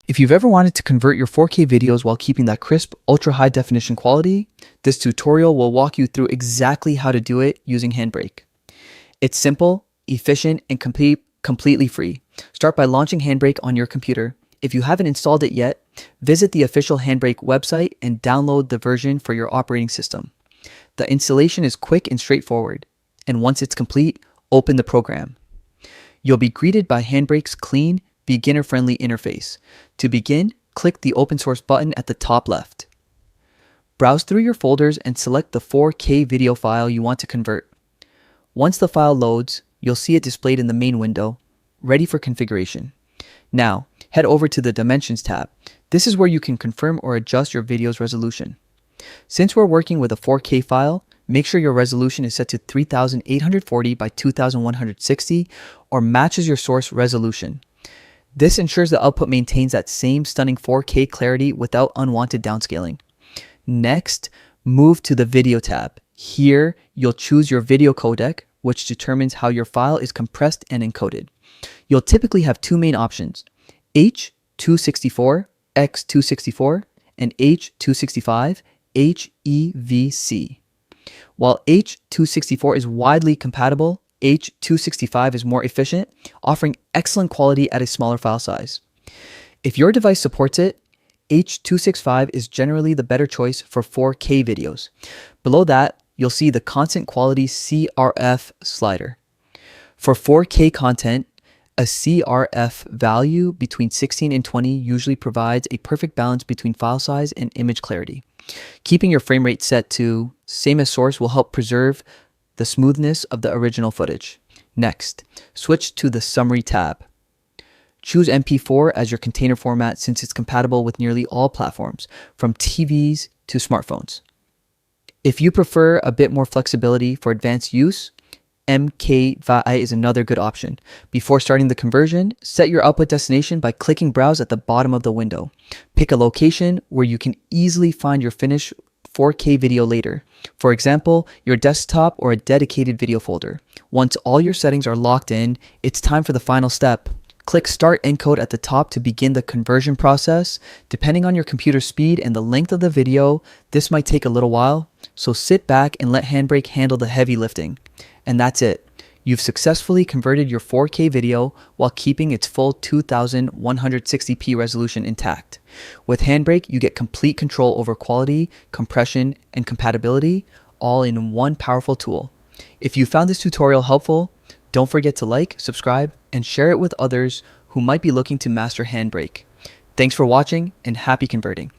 If you've ever wanted to convert your 4K videos while keeping that crisp, ultra high definition quality, this tutorial will walk you through exactly how to do it using Handbrake. It's simple, efficient, and completely free. Start by launching Handbrake on your computer. If you haven't installed it yet, visit the official Handbrake website and download the version for your operating system. The installation is quick and straightforward, and once it's complete, open the program. You'll be greeted by Handbrake's clean, beginner-friendly interface. To begin, click the open source button at the top left. Browse through your folders and select the 4K video file you want to convert. Once the file loads, you'll see it displayed in the main window, ready for configuration. Now, head over to the Dimensions tab. This is where you can confirm or adjust your video's resolution. Since we're working with a 4K file, make sure your resolution is set to 3840 by 2160 or matches your source resolution. This ensures the output maintains that same stunning 4K clarity without unwanted downscaling. Next, move to the Video tab. Here, you'll choose your video codec, which determines how your file is compressed and encoded. You'll typically have two main options, H.264, X.264, and H.265, HEVC. While H.264 is widely compatible, H.265 is more efficient, offering excellent quality at a smaller file size. If your device supports it, H.265 is generally the better choice for 4K videos. Below that, you'll see the constant quality CRF slider. For 4K content, a CRF value between 16 and 20 usually provides a perfect balance between file size and image clarity. Keeping your frame rate set to same as source will help preserve the smoothness of the original footage. Next, switch to the Summary tab. Choose MP4 as your container format since it's compatible with nearly all platforms, from TVs to smartphones. If you prefer a bit more flexibility for advanced use, MKVI is another good option. Before starting the conversion, set your output destination by clicking Browse at the bottom of the window. Pick a location where you can easily find your finished 4K video later. For example, your desktop or a dedicated video folder. Once all your settings are locked in, it's time for the final step. Click Start Encode at the top to begin the conversion process. Depending on your computer speed and the length of the video, this might take a little while, so sit back and let Handbrake handle the heavy lifting. And that's it. You've successfully converted your 4K video while keeping its full 2160p resolution intact. With Handbrake, you get complete control over quality, compression, and compatibility, all in one powerful tool. If you found this tutorial helpful, don't forget to like, subscribe, and share it with others who might be looking to master Handbrake. Thanks for watching and happy converting.